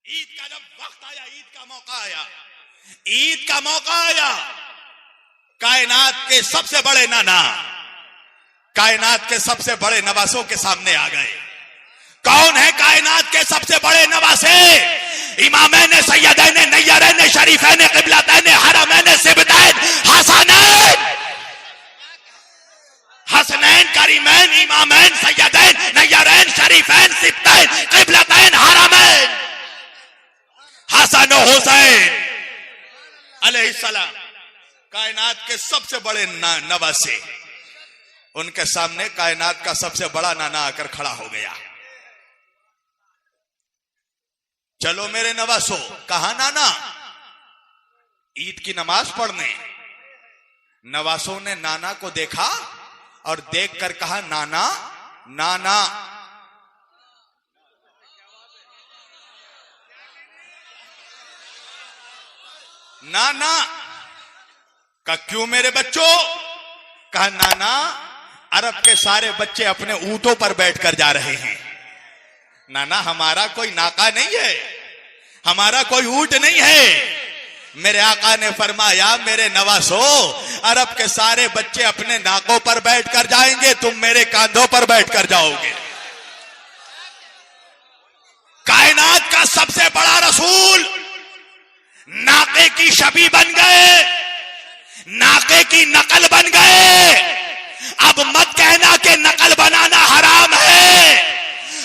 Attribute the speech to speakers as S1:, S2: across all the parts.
S1: ईद का जब वक्त आया, ईद का मौका आया, ईद का मौका आया, कायनात के सबसे बड़े नाना, कायनात के सबसे बड़े नवासों के सामने आ गए। कौन है कायनात के सबसे बड़े नवासे? इमामैन सैयदैन नय्यरैन शरीफैन क़िबलतैन हरमैन सिबतैन हसनैन, हसनैन करीमैन इमामैन सैयदैन नय्यरैन शरीफैन सिबतैन क़िबलतैन हरमैन हसन और हुसैन अलैहिस्सलाम, कायनात के सबसे बड़े नवासे। उनके सामने कायनात का सबसे बड़ा नाना आकर खड़ा हो गया। चलो मेरे नवासो, कहा नाना? ईद की नमाज पढ़ने। नवासों ने नाना को देखा और देखकर कहा, नाना नाना। नाना का क्यों मेरे बच्चों? कहा, नाना अरब के सारे बच्चे अपने ऊंटों पर बैठकर जा रहे हैं। नाना हमारा कोई नाका नहीं है, हमारा कोई ऊंट नहीं है। मेरे आका ने फरमाया, मेरे नवासो, अरब के सारे बच्चे अपने नाकों पर बैठकर जाएंगे, तुम मेरे कांधों पर बैठकर जाओगे। कायनात का सबसे बड़ा रसूल नाके की शबी बन गए, नाके की नकल बन गए। अब मत कहना कि नकल बनाना हराम है।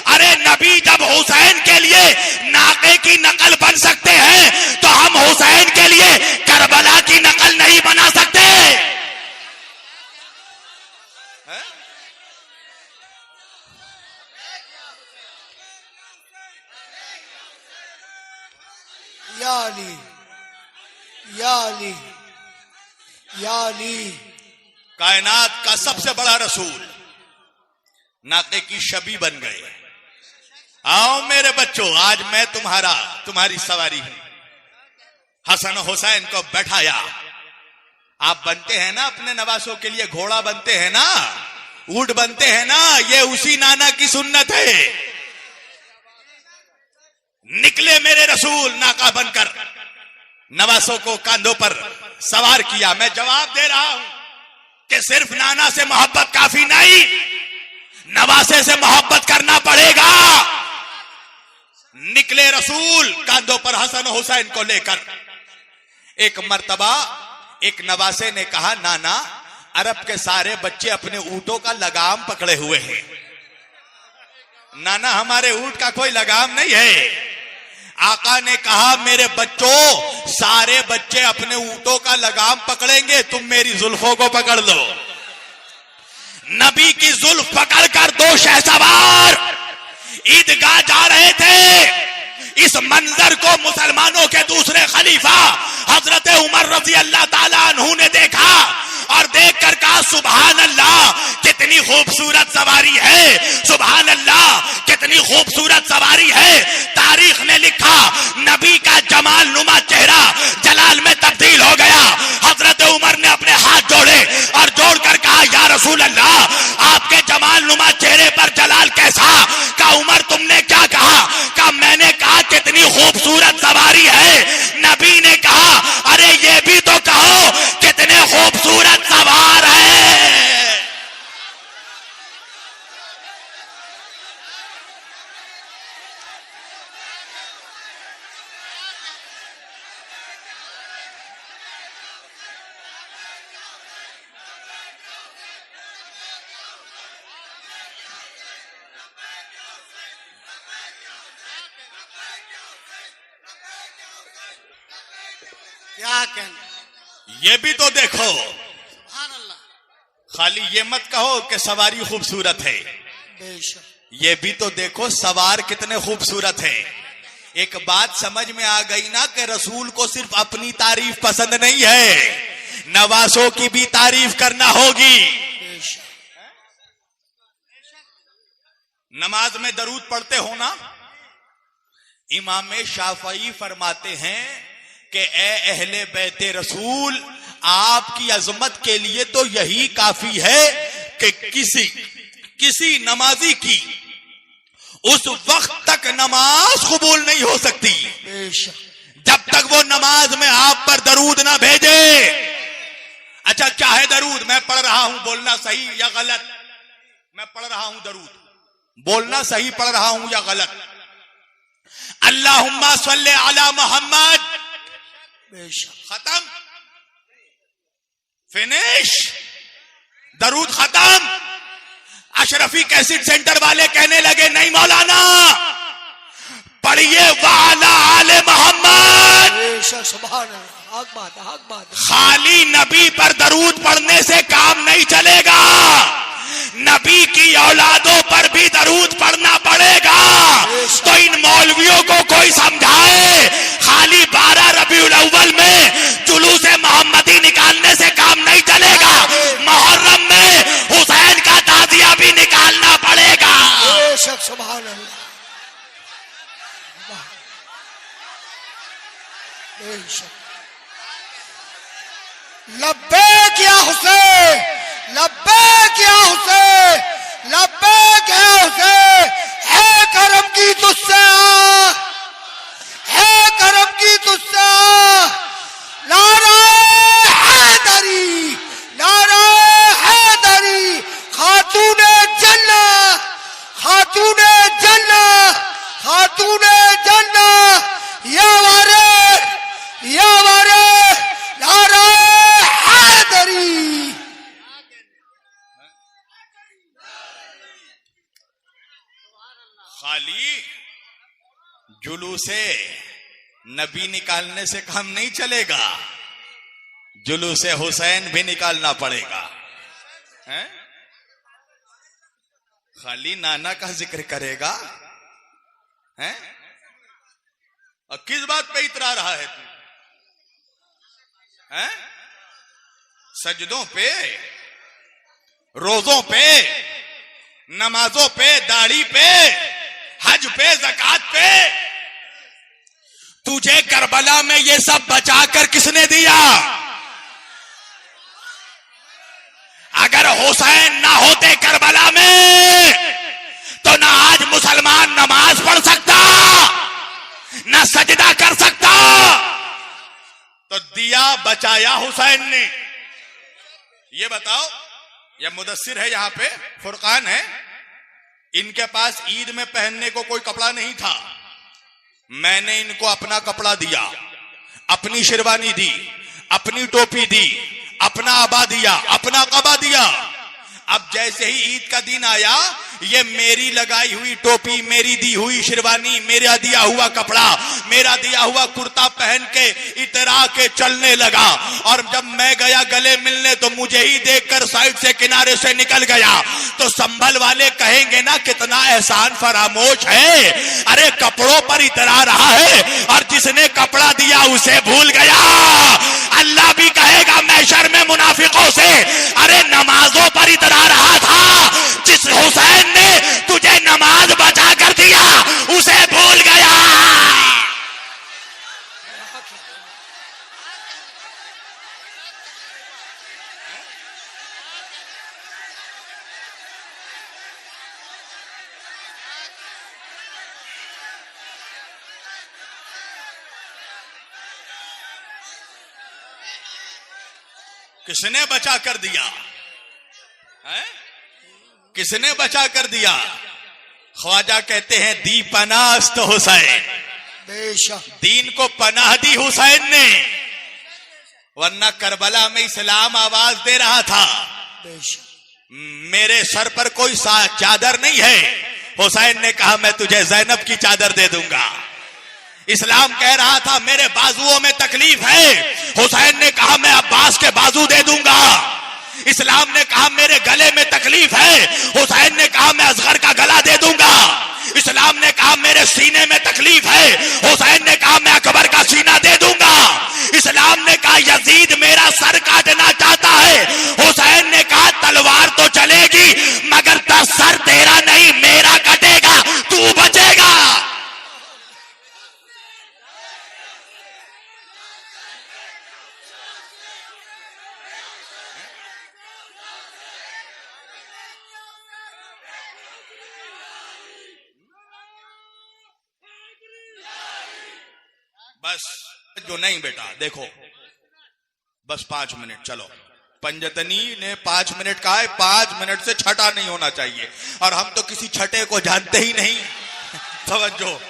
S1: अरे नबी जब हुसैन के लिए नाके की नकल बन सकते हैं तो हम हुसैन के लिए करबला की नकल नहीं बना सकते।
S2: या अली, या अली, या अली।
S1: कायनात का सबसे बड़ा रसूल नाके की शबी बन गए। आओ मेरे बच्चों, आज मैं तुम्हारी सवारी हूं। हसन हुसैन को बैठाया। आप बनते हैं ना अपने नवासों के लिए, घोड़ा बनते हैं ना, ऊंट बनते हैं ना, ये उसी नाना की सुन्नत है। निकले मेरे रसूल नाका बनकर, नवासों को कांधों पर सवार किया। मैं जवाब दे रहा हूं कि सिर्फ नाना से मोहब्बत काफी नहीं, नवासे से मोहब्बत करना पड़ेगा। निकले रसूल कांधों पर हसन हुसैन को लेकर। एक मर्तबा एक नवासे ने कहा, नाना अरब के सारे बच्चे अपने ऊंटों का लगाम पकड़े हुए हैं। नाना हमारे ऊंट का कोई लगाम नहीं है। आका ने कहा, मेरे बच्चों, सारे बच्चे अपने ऊंटों का लगाम पकड़ेंगे, तुम मेरी जुल्फों को पकड़ लो। नबी की जुल्फ पकड़कर दो शहसवार ईदगाह जा रहे थे। इस मंजर को मुसलमानों के दूसरे खलीफा हजरत उमर रजी अल्लाह ताला अन्हु ने देखा और देखकर कहा, सुभान अल्लाह कितनी खूबसूरत सवारी है, सुभान अल्लाह कितनी खूबसूरत सवारी है। तारीख ने लिखा, नबी का जमाल नुमा चेहरा जलाल में तब्दील हो गया। हजरत उमर ने अपने हाथ जोड़े और जोड़कर कहा, या रसूल अल्लाह आपके जमाल नुमा चेहरे पर जलाल कैसा? का उमर तुमने क्या कहा? का मैंने कहा कितनी खूबसूरत सवारी है। नबी ने कहा, अरे ये भी तो कहो कितने खूबसूरत सवार है।
S2: क्या कहना?
S1: ये भी तो देखो,
S2: सुभान अल्लाह।
S1: खाली ये मत कहो कि सवारी खूबसूरत है,
S2: बेशक।
S1: ये भी तो देखो सवार कितने खूबसूरत है। एक बात समझ में आ गई ना कि रसूल को सिर्फ अपनी तारीफ पसंद नहीं है, नवासों की भी तारीफ करना होगी।
S2: बेशक।
S1: नमाज में दरूद पढ़ते हो ना? इमाम शाफई फरमाते हैं कि ए अहले बैते रसूल, आपकी अजमत के लिए तो यही काफी है कि किसी नमाजी की उस वक्त तक नमाज कबूल नहीं हो सकती
S2: बेशक
S1: जब तक वो नमाज में आप पर दरूद ना भेजे। अच्छा क्या है दरूद? मैं पढ़ रहा हूं, बोलना सही या गलत? मैं पढ़ रहा हूं दरूद, बोलना सही पढ़ रहा हूं या गलत? अल्लाहुम्मा सल्ले अला मोहम्मद,
S2: बेशक
S1: खत्म, फिनिश, दरूद खत्म। अशरफी कैसेट सेंटर वाले कहने लगे नहीं मौलाना, पढ़िए वाला आले मोहम्मद।
S2: बेशक सुभान अल्लाह, हक बात है, हक बात है।
S1: खाली नबी पर दरूद पढ़ने से काम नहीं चलेगा, नबी की औलादों पर भी दरूद पढ़ना पड़ेगा। तो इन मौलवियों को कोई समझाए, खाली 12 रबीउल अव्वल में जुलूस मोहम्मदी निकालने से काम नहीं चलेगा, मुहर्रम में हुसैन का ताजिया भी निकालना पड़ेगा।
S2: बेशक सुभान अल्लाह, बेशक। लब्बैक या हुसैन, लब्बैक या हुसैन, लब्बैक या हुसैन, है करम की तुझसे, है करम की तुझसे, नाराए हैदरी, नाराए हैदरी, खातूने जन्नत, खातूने जन्नत, खातूने जन्नत, या वारे, या वारे, नाराए हैदरी।
S1: खाली जुलूसे नबी निकालने से काम नहीं चलेगा, जुलूसे हुसैन भी निकालना पड़ेगा। हैं? खाली नाना का जिक्र करेगा हैं? और किस बात पे इतरा रहा है तू? हैं? सजदों पे, रोजों पे, नमाजों पे, दाढ़ी पे, हज पे, ज़कात पे। तुझे करबला में ये सब बचाकर किसने दिया? अगर हुसैन ना होते करबला में तो ना आज मुसलमान नमाज पढ़ सकता, ना सजदा कर सकता। तो दिया बचाया हुसैन ने। ये बताओ, ये मुदस्सिर है यहां पे, फुरकान है, इनके पास ईद में पहनने को कोई कपड़ा नहीं था, मैंने इनको अपना कपड़ा दिया, अपनी शेरवानी दी, अपनी टोपी दी, अपना अबा दिया, अपना कबा दिया। अब जैसे ही ईद का दिन आया, ये मेरी लगाई हुई टोपी, मेरी दी हुई शेरवानी, मेरा दिया हुआ कपड़ा, मेरा दिया हुआ कुर्ता पहन के इतरा के चलने लगा। और जब मैं गया गले मिलने तो मुझे ही देखकर साइड से किनारे से निकल गया। तो संभल वाले कहेंगे ना कितना एहसान फरामोश है, अरे कपड़ों पर इतरा रहा है और जिसने कपड़ा दिया उसे भूल गया। अल्लाह भी कहेगा महशर में मुनाफिकों से, अरे नमाजों पर इतरा रहा था, जिस हुसैन ने तुझे नमाज बचा कर दिया उसे भूल गया। किसने बचा कर दिया है? किसने बचा कर दिया? ख्वाजा कहते हैं दी पनास्त हुसैन,
S2: बेशक
S1: दीन को पनाह दी हुसैन ने, वरना करबला में इस्लाम आवाज दे रहा था,
S2: बेशक
S1: मेरे सर पर कोई चादर नहीं है। हुसैन ने कहा मैं तुझे ज़ैनब की चादर दे दूंगा। इस्लाम कह रहा था मेरे बाजुओं में तकलीफ है, हुसैन ने कहा मैं अब्बास के बाजू दे दूंगा। इस्लाम ने कहा मेरे गले में तकलीफ है, हुसैन ने कहा मैं असगर का गला दे दूंगा। इस्लाम ने कहा मेरे सीने में तकलीफ है, हुसैन ने कहा मैं अकबर का सीना दे दूंगा। इस्लाम ने कहा यजीद मेरा सर काटना चाहता है, हुसैन ने कहा तलवार तो चलेगी मगर सर तेरा नहीं मेरा कटेगा, तू बचेगा। बस जो नहीं बेटा देखो, बस 5 मिनट चलो। पंजतनी ने 5 मिनट कहा है, 5 मिनट से छठा नहीं होना चाहिए, और हम तो किसी छठे को जानते ही नहीं। समझो,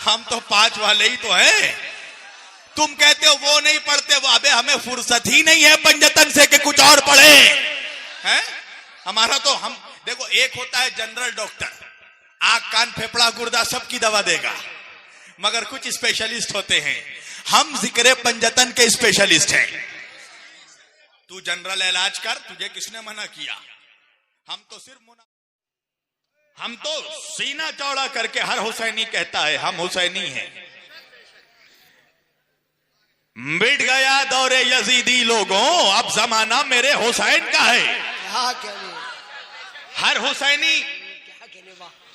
S1: हम तो 5 वाले ही तो हैं। तुम कहते हो वो नहीं पढ़ते, वो अबे हमें फुर्सत ही नहीं है पंजतन से कि कुछ और पढ़े हैं। हमारा तो हम देखो, एक होता है जनरल डॉक्टर, आंख कान फेफड़ा गुर्दा सबकी दवा देगा, मगर कुछ स्पेशलिस्ट होते हैं। हम जिक्र पंजतन के स्पेशलिस्ट हैं। तू जनरल इलाज कर, तुझे किसने मना किया? हम तो सीना चौड़ा करके हर हुसैनी कहता है हम हुसैनी हैं। मिट गया दौरे यजीदी लोगों, अब जमाना मेरे हुसैन का है। हर हुसैनी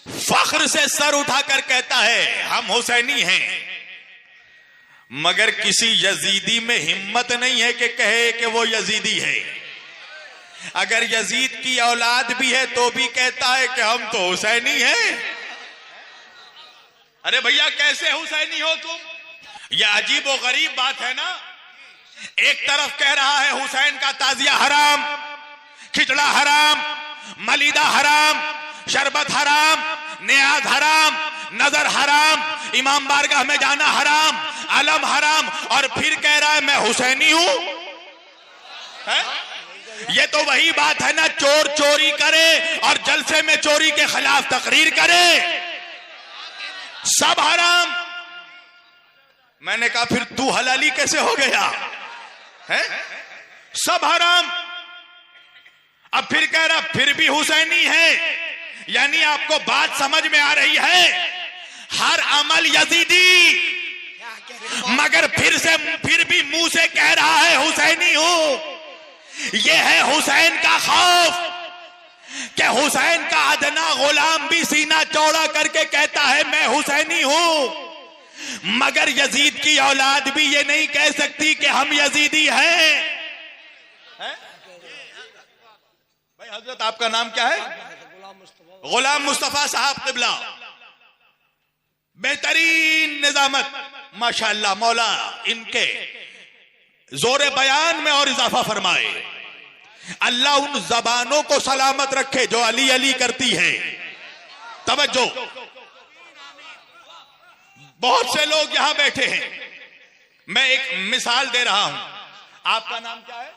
S1: फख्र से सर उठाकर कहता है हम हुसैनी हैं, मगर किसी यजीदी में हिम्मत नहीं है कि कहे कि वो यजीदी है। अगर यजीद की औलाद भी है तो भी कहता है कि हम तो हुसैनी हैं। अरे भैया कैसे हुसैनी हो तुम? यह अजीब और गरीब बात है ना। एक तरफ कह रहा है हुसैन का ताजिया हराम, खिचड़ा हराम, मलीदा हराम, शरबत हराम, नियाज हराम, नजर हराम, इमाम बारगाह में जाना हराम, अलम हराम, और फिर कह रहा है मैं हुसैनी हूं। ये तो वही बात है ना, चोर चोरी करे और जलसे में चोरी के खिलाफ तकरीर करे, सब हराम। मैंने कहा फिर तू हलाली कैसे हो गया है? सब हराम। अब फिर कह रहा फिर भी हुसैनी है, यानी आपको बात समझ में आ रही है। हर अमल यजीदी, मगर फिर भी मुंह से कह रहा है हुसैनी हूं। यह है हुसैन का खौफ कि हुसैन का अदना गुलाम भी सीना चौड़ा करके कहता है मैं हुसैनी हूं, मगर यजीद की औलाद भी ये नहीं कह सकती कि हम यजीदी हैं। भाई हजरत आपका नाम क्या है? गुलाम मुस्तफा साहब किबला, बेहतरीन निजामत माशाअल्लाह। मौला इनके जोरे बयान में और इजाफा फरमाए। अल्लाह उन जबानों को सलामत रखे जो अली अली करती है। तवज्जो, बहुत से लोग यहां बैठे हैं, मैं एक मिसाल दे रहा हूं। आपका नाम क्या है?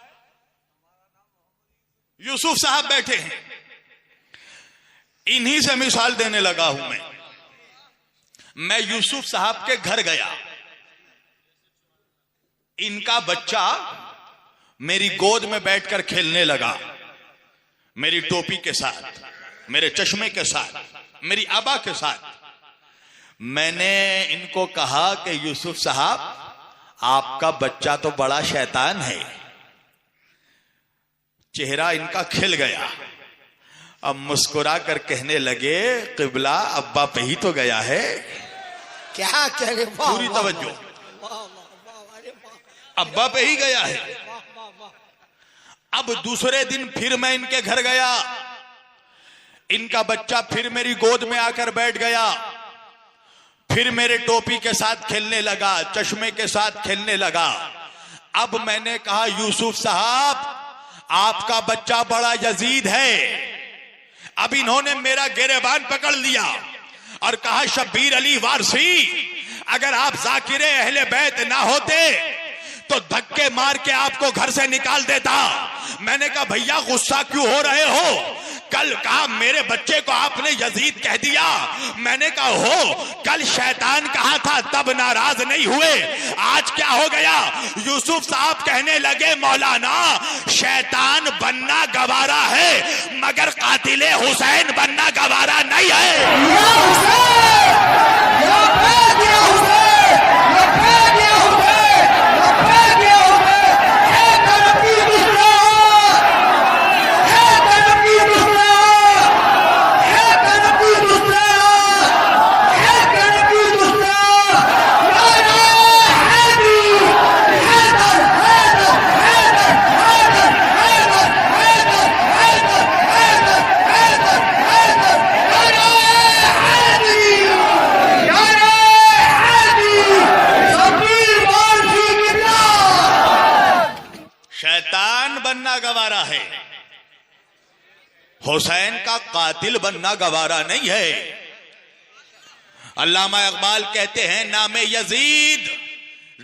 S1: यूसुफ साहब बैठे हैं, इन्हीं से मिसाल देने लगा हूं मैं यूसुफ साहब के घर गया, इनका बच्चा मेरी गोद में बैठकर खेलने लगा, मेरी टोपी के साथ, मेरे चश्मे के साथ, मेरी आबा के साथ। मैंने इनको कहा कि यूसुफ साहब आपका बच्चा तो बड़ा शैतान है। चेहरा इनका खिल गया, अब मुस्कुरा कर कहने लगे किबला अब्बा पे ही तो गया है।
S2: क्या कह रहे?
S1: पूरी तवज्जो, अब्बा पे ही गया है। अब दूसरे दिन फिर मैं इनके घर गया, इनका बच्चा फिर मेरी गोद में आकर बैठ गया, फिर मेरे टोपी के साथ खेलने लगा, चश्मे के साथ खेलने लगा। अब मैंने कहा यूसुफ साहब आपका बच्चा बड़ा यजीद है। अब इन्होंने मेरा गिरेबान पकड़ लिया और कहा शब्बीर अली वारसी, अगर आप जाकिरे अहले बैत ना होते तो धक्के मार के आपको घर से निकाल देता। मैंने कहा भैया गुस्सा क्यों हो रहे हो? कल कहा मेरे बच्चे को आपने यजीद कह दिया। मैंने कहा हो, कल शैतान कहा था तब नाराज नहीं हुए, आज क्या हो गया? यूसुफ साहब कहने लगे मौलाना शैतान बनना गवारा है, मगर कातिले हुसैन बनना गवारा नहीं है। हुसैन का कातिल बनना गवारा नहीं है। अल्लामा इकबाल कहते हैं नामे यजीद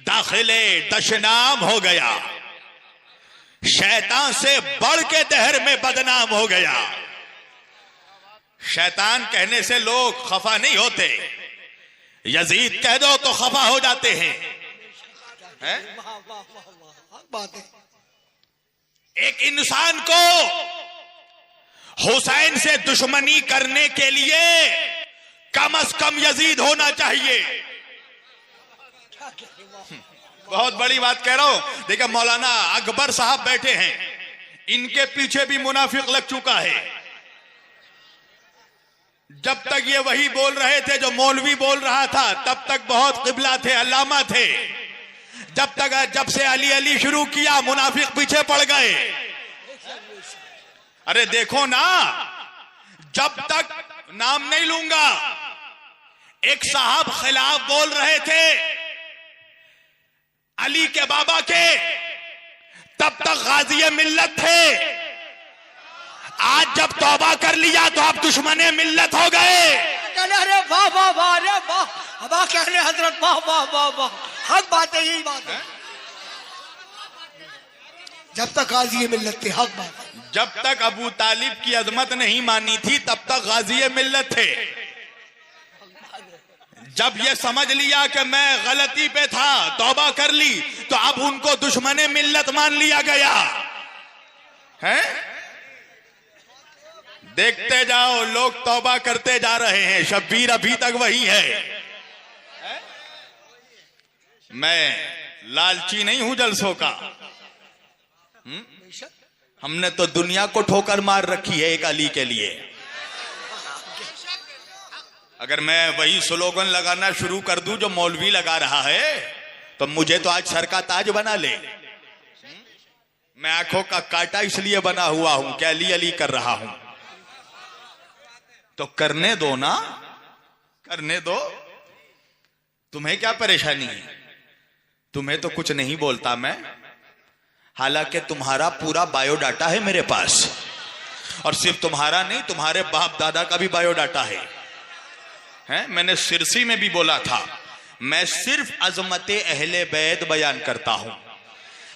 S1: दाखिले दशनाम हो गया, शैतान से बढ़ के दहर में बदनाम हो गया। शैतान कहने से लोग खफा नहीं होते, यजीद कह दो तो खफा हो जाते हैं।
S2: बात है।
S1: एक इंसान को हुसैन से दुश्मनी करने के लिए कम से कम यजीद होना चाहिए। बहुत बड़ी बात कह रहा हूं। देखिए मौलाना अकबर साहब बैठे हैं, इनके पीछे भी मुनाफिक लग चुका है। जब तक ये वही बोल रहे थे जो मौलवी बोल रहा था, तब तक बहुत किबला थे, अल्लामा थे। जब से अली अली शुरू किया, मुनाफिक पीछे पड़ गए। अरे देखो ना, जब तक नाम नहीं लूंगा, एक साहब खिलाफ बोल रहे थे अली के बाबा के, तब तक गाजी मिल्लत थे। आज जब तौबा कर लिया तो आप दुश्मने मिल्लत हो गए।
S2: अरे वाह वाह वाह, अरे वाह वाह, कहने हजरत वाह वाह वाह वाह, हक बात है, यही बात है। जब तक गाजी मिल्लत थी, हक बात है।
S1: जब तक अबू तालिब की अजमत नहीं मानी थी, तब तक गाजी मिल्लत थे। जब ये समझ लिया कि मैं गलती पे था, तौबा कर ली, तो अब उनको दुश्मने मिल्लत मान लिया गया है। देखते जाओ, लोग तौबा करते जा रहे हैं, शब्बीर अभी तक वही है। मैं लालची नहीं हूं जलसों का। हमने तो दुनिया को ठोकर मार रखी है एक अली के लिए। अगर मैं वही स्लोगन लगाना शुरू कर दूं जो मौलवी लगा रहा है, तो मुझे तो आज सर का ताज बना ले। मैं आंखों का कांटा इसलिए बना हुआ हूं कि अली अली कर रहा हूं। तो करने दो ना, करने दो। तुम्हें क्या परेशानी है? तुम्हें तो कुछ नहीं बोलता मैं, हालांकि तुम्हारा पूरा बायोडाटा है मेरे पास। और सिर्फ तुम्हारा नहीं, तुम्हारे बाप दादा का भी बायोडाटा है। मैंने सिरसी में भी बोला था, मैं सिर्फ अजमते अहले बैत बयान करता हूं।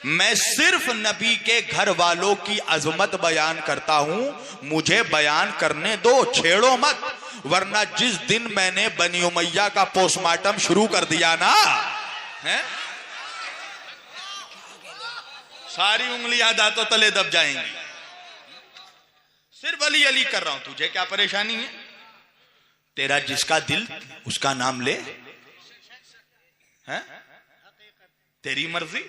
S1: मैं सिर्फ नबी के घर वालों की अजमत बयान करता हूं। मुझे बयान करने दो, छेड़ो मत, वरना जिस दिन मैंने बनी उमैया का पोस्टमार्टम शुरू कर दिया ना, सारी उंगलियां दांतों तले दब जाएंगी। सिर्फ अली अली कर रहा हूं, तुझे क्या परेशानी है? तेरा जिसका दिल उसका नाम ले, हैं? तेरी मर्जी।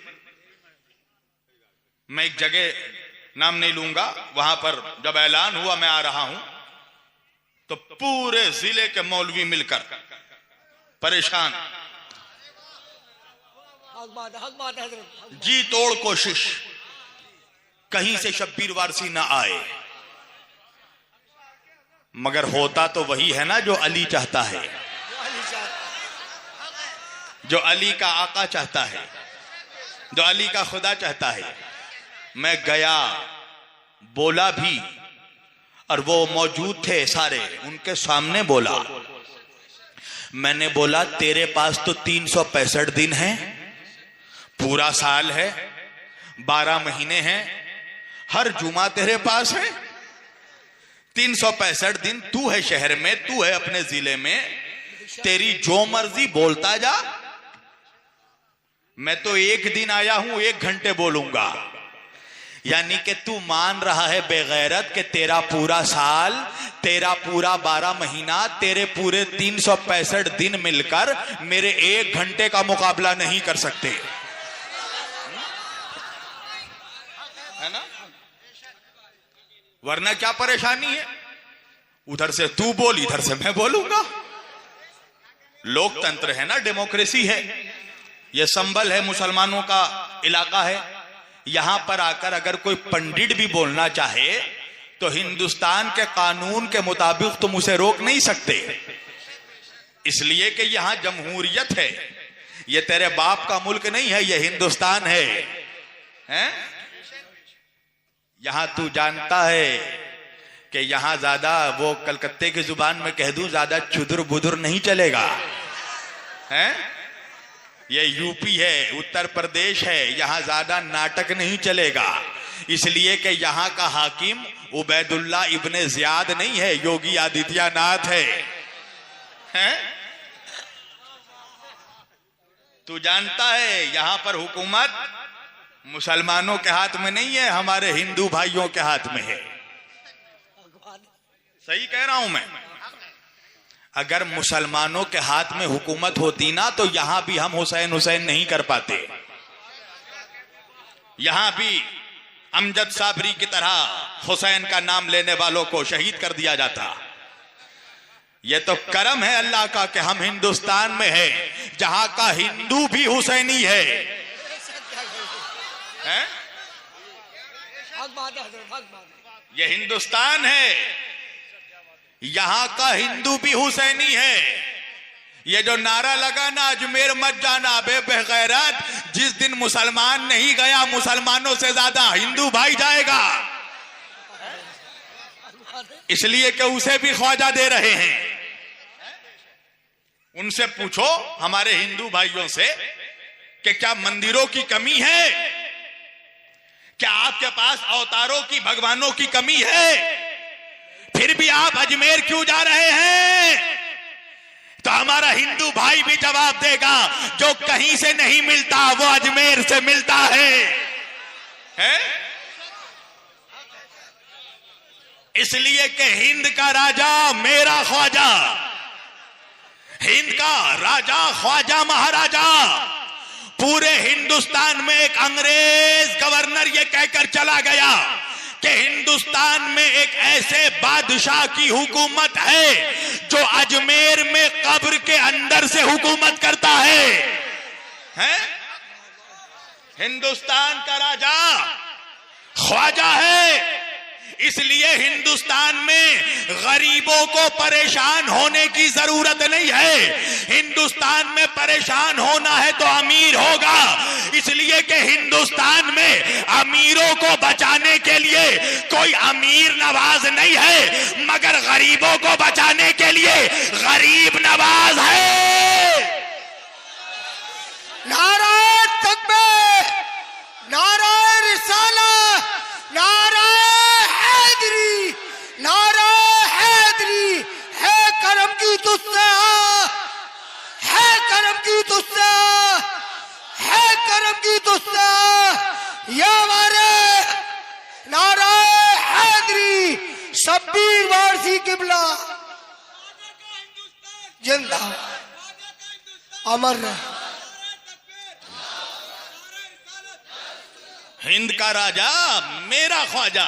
S1: मैं एक जगह नाम नहीं लूंगा, वहां पर जब ऐलान हुआ मैं आ रहा हूं, तो पूरे जिले के मौलवी मिलकर परेशान, जी तोड़ कोशिश, कहीं से शब्बीर वारसी ना आए। मगर होता तो वही है ना जो अली चाहता है, जो अली का आका चाहता है, जो अली का खुदा चाहता है। मैं गया, बोला भी, और वो मौजूद थे सारे, उनके सामने बोला। मैंने बोला तेरे पास तो 365 दिन हैं, पूरा साल है, 12 महीने हैं, हर जुमा तेरे पास है। 365 दिन तू है शहर में, तू है अपने जिले में, तेरी जो मर्जी बोलता जा। मैं तो एक दिन आया हूं, 1 घंटे बोलूंगा। यानी कि तू मान रहा है बेगैरत कि तेरा पूरा साल, तेरा पूरा 12 महीना, तेरे पूरे 365 दिन मिलकर मेरे 1 घंटे का मुकाबला नहीं कर सकते, है ना? वरना क्या परेशानी है? उधर से तू बोल, इधर से मैं बोलूंगा। लोकतंत्र है ना, डेमोक्रेसी है। यह संबल है, मुसलमानों का इलाका है। यहां पर आकर अगर कोई पंडित भी बोलना चाहे तो हिंदुस्तान के कानून के मुताबिक तुम उसे रोक नहीं सकते, इसलिए कि यहां जमहूरियत है। यह तेरे बाप का मुल्क नहीं है, यह हिंदुस्तान है, हैं? यहां तू जानता है कि यहां ज्यादा, वो कलकत्ते की जुबान में कह दूं, ज्यादा चुदुर बुदुर नहीं चलेगा, हैं? ये यूपी है, उत्तर प्रदेश है, यहां ज्यादा नाटक नहीं चलेगा। इसलिए कि यहां का हाकिम उबैदुल्ला इब्ने जियाद नहीं है, योगी आदित्यनाथ है, हैं? तू जानता है यहां पर हुकूमत मुसलमानों के हाथ में नहीं है, हमारे हिंदू भाइयों के हाथ में है। सही कह रहा हूं मैं? अगर मुसलमानों के हाथ में हुकूमत होती ना तो यहां भी हम हुसैन हुसैन नहीं कर पाते। यहां भी अमजद साबरी की तरह हुसैन का नाम लेने वालों को शहीद कर दिया जाता। ये तो करम है अल्लाह का कि हम हिंदुस्तान में है जहां का हिंदू भी हुसैनी है, हैं? ये हिंदुस्तान है, यहां का हिंदू भी हुसैनी है। ये जो नारा लगा ना, अजमेर मत जाना बे बेगैरत, जिस दिन मुसलमान नहीं गया मुसलमानों से ज्यादा हिंदू भाई जाएगा, इसलिए कि उसे भी ख्वाजा दे रहे हैं। उनसे पूछो हमारे हिंदू भाइयों से कि क्या मंदिरों की कमी है? क्या आपके पास अवतारों की, भगवानों की कमी है? फिर भी आप अजमेर क्यों जा रहे हैं? तो हमारा हिंदू भाई भी जवाब देगा, जो कहीं से नहीं मिलता वो अजमेर से मिलता है? इसलिए कि हिंद का राजा मेरा ख्वाजा, हिंद का राजा ख्वाजा महाराजा। पूरे हिंदुस्तान में एक अंग्रेज गवर्नर ये कहकर चला गया कि हिंदुस्तान में एक ऐसे बादशाह की हुकूमत है जो अजमेर में कब्र के अंदर से हुकूमत करता है, हैं? हिंदुस्तान का राजा ख्वाजा है। इसलिए हिंदुस्तान में गरीबों को परेशान होने की जरूरत नहीं है। हिंदुस्तान में परेशान होना है तो अमीर होगा, इसलिए कि हिंदुस्तान में अमीरों को बचाने के लिए कोई अमीर नवाज नहीं है, मगर गरीबों को बचाने के लिए गरीब नवाज है।
S2: नाराए तकबीर, नाराए रिसालत, नाराए हैदरी, नाराए हैदरी। है करम की तुझसे, है करम की तुझसे, है करम की तुझसे, या हमारे नाराए हैदरी। शब्बीर वारसी किबला जिंदा अमर रहे।
S1: हिंद का राजा मेरा ख्वाजा।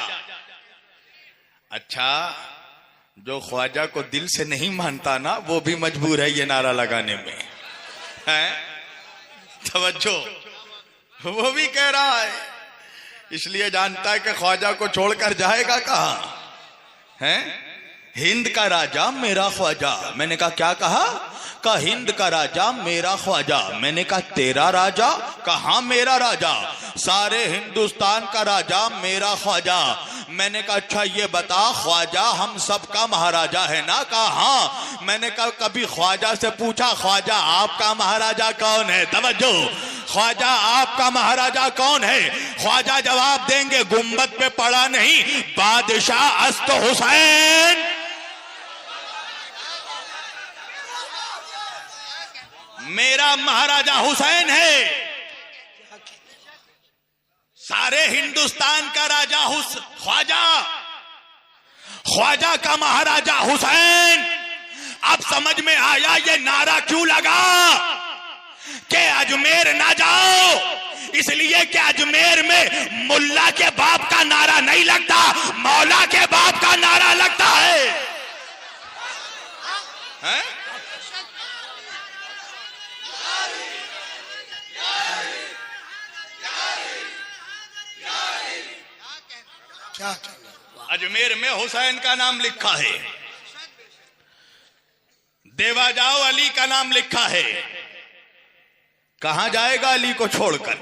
S1: अच्छा, जो ख्वाजा को दिल से नहीं मानता ना वो भी मजबूर है ये नारा लगाने में, हैं? तवज्जो, वो भी कह रहा है, इसलिए जानता है कि ख्वाजा को छोड़कर जाएगा कहां, हैं? हिंद का राजा मेरा ख्वाजा। मैंने कहा क्या कहा? का हिंद का राजा मेरा ख्वाजा। मैंने कहा तेरा राजा? कहा मेरा राजा। सारे हिंदुस्तान का राजा मेरा ख्वाजा। मैंने कहा अच्छा ये बता, ख्वाजा हम सबका महाराजा है ना? कहा हाँ। मैंने कहा कभी ख्वाजा से पूछा ख्वाजा आपका महाराजा कौन है? तवज्जो, ख्वाजा आपका महाराजा कौन है? ख्वाजा जवाब देंगे गुम्बद पे पड़ा नहीं, बादशाह अस्त हुसैन। मेरा महाराजा हुसैन है। सारे हिंदुस्तान का राजा ख्वाजा, ख्वाजा का महाराजा हुसैन। अब समझ में आया ये नारा क्यों लगा कि अजमेर ना जाओ, इसलिए कि अजमेर में मुल्ला के बाप का नारा नहीं लगता, मौला के बाप का नारा लगता है, हैं? अजमेर में हुसैन का नाम लिखा है, देवा जाओ अली का नाम लिखा है। कहां जाएगा अली को छोड़कर,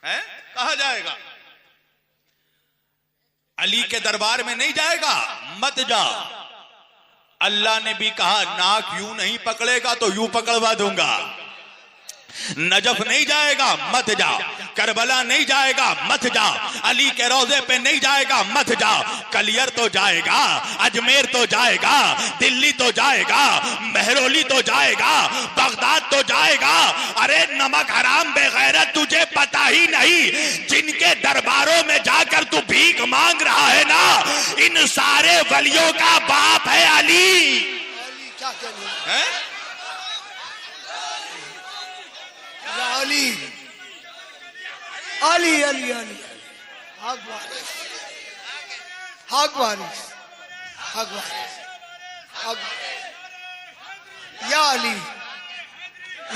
S1: हैं? कहां जाएगा? अली के दरबार में नहीं जाएगा, मत जा। अल्लाह ने भी कहा नाक यूं नहीं पकड़ेगा तो यूं पकड़वा दूंगा। नजफ नहीं जाएगा, मत जा। करबला नहीं जाएगा, मत जा। अली के रोजे पे नहीं जाएगा, मत जा। कलियर तो जाएगा, अजमेर तो जाएगा, दिल्ली तो जाएगा, महरौली तो जाएगा, बगदाद तो जाएगा। अरे नमक हराम बेगैरत, तुझे पता ही नहीं जिनके दरबारों में जाकर तू भीख मांग रहा है ना, इन सारे वलियों का बाप है अली।
S2: क्या कहने
S1: है?
S2: अली अली अली अली हक वारिस, हक वारिस, हक वारिस, हक। या अली,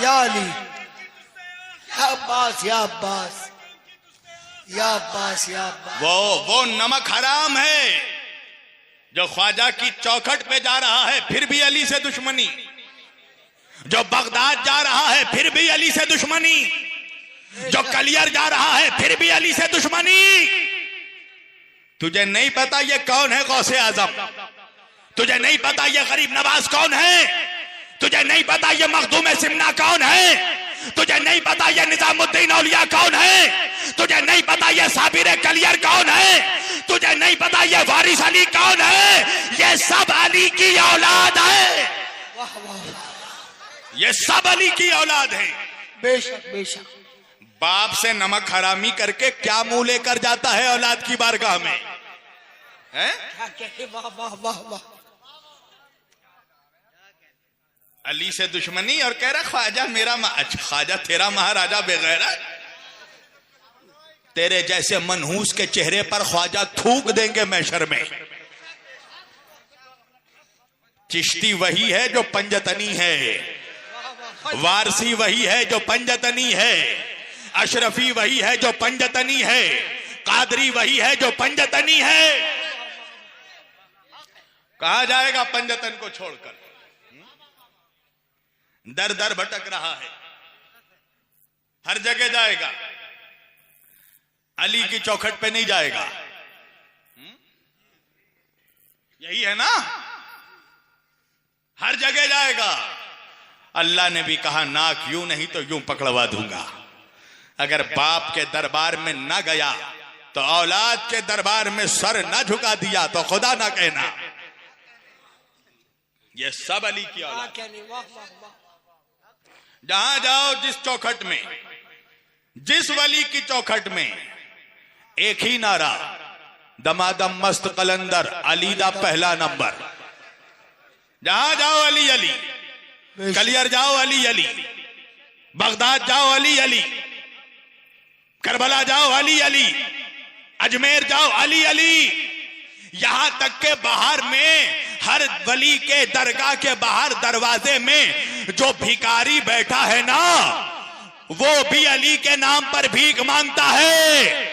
S2: या अली, या अब्बास, या अब्बास, या अब्बास, या अब्बास।
S1: वो नमक हराम है जो ख्वाजा की चौखट पे जा रहा है फिर भी अली से दुश्मनी, जो बगदाद जा रहा है फिर भी अली से दुश्मनी, जो कलियर जा रहा है फिर भी अली से दुश्मनी। तुझे नहीं पता ये कौन है गौसे आजम, तुझे नहीं पता ये गरीब नवाज कौन है, तुझे नहीं पता ये मखदूम सिमना कौन है, तुझे नहीं पता ये निजामुद्दीन औलिया कौन है, तुझे नहीं पता ये साबिर कलियर कौन है, तुझे नहीं पता ये वारिस अली कौन है। ये सब अली की औलाद है,
S2: वाह वाह,
S1: ये सब अली की औलाद है।
S2: बेशक बेशक।
S1: बाप से नमक हरामी करके क्या मुंह लेकर जाता है औलाद की बारगाह में, है?
S2: क्या कहे, वाह वाह वाह वाह।
S1: अली से दुश्मनी और कह रहा ख्वाजा मेरा ख्वाजा तेरा महाराजा बेगैरत। तेरे जैसे मनहूस के चेहरे पर ख्वाजा थूक देंगे मैशर में। चिश्ती वही है जो पंजतनी है, वारसी वही है जो पंजतनी है, अशरफी वही है जो पंजतनी है, कादरी वही है जो पंजतनी है। कहा जाएगा पंजतन को छोड़कर? दर दर भटक रहा है, हर जगह जाएगा, अली की चौखट पे नहीं जाएगा। यही है ना, हर जगह जाएगा। अल्लाह ने भी कहा नाक यूं नहीं तो यूं पकड़वा दूंगा। अगर बाप के दरबार में न गया तो औलाद के दरबार में सर न झुका दिया तो खुदा ना कहना। ये सब अली की औलाद। जहां जाओ जिस चौखट में, जिस वली की चौखट में, एक ही नारा, दमादम मस्त कलंदर अली दा पहला नंबर। जहां जाओ अली अली, कलियर जाओ अली अली, बगदाद जाओ अली अली, करबला जाओ अली अली, अजमेर जाओ अली अली। यहां तक के बाहर में, हर वली के दरगाह के बाहर दरवाजे में जो भिखारी बैठा है ना, वो भी अली के नाम पर भीख मांगता है।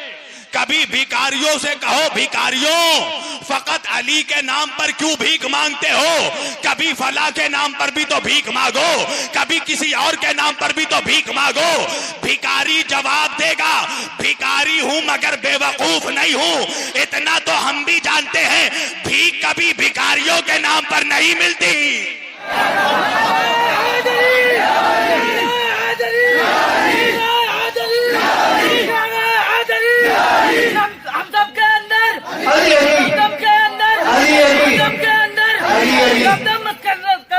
S1: कभी भिखारियों से कहो भिखारियों फकत अली के नाम पर क्यों भीख मांगते हो, कभी फला के नाम पर भी तो भीख मांगो, कभी किसी और के नाम पर भी तो भीख मांगो। भिखारी जवाब देगा भिखारी हूं मगर बेवकूफ नहीं हूं, इतना तो हम भी जानते हैं भीख कभी भिखारियों के नाम पर नहीं मिलती।
S3: हम सबके अंदर, हम सबके अंदर, हम सबके अंदर, नमक कलंदर,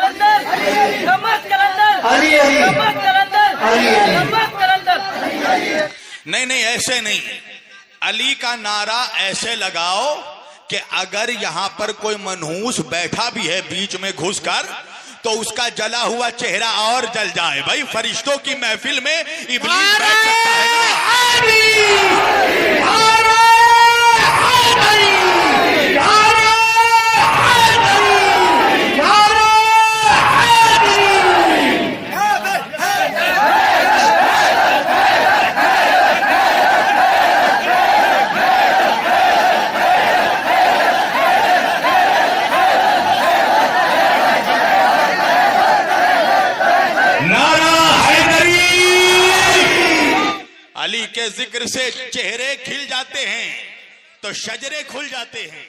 S3: नमक कलंदर, नमक कलंदर, नमक कलंदर।
S1: नहीं नहीं, ऐसे नहीं। अली का नारा ऐसे लगाओ कि अगर यहां पर कोई मनहूस बैठा भी है बीच में घुसकर तो उसका जला हुआ चेहरा और जल जाए। भाई फरिश्तों की महफिल में इब्लीस बैठ सकता है अली के जिक्र से चेहरे खिल जाते हैं, तो शजरे खुल जाते हैं।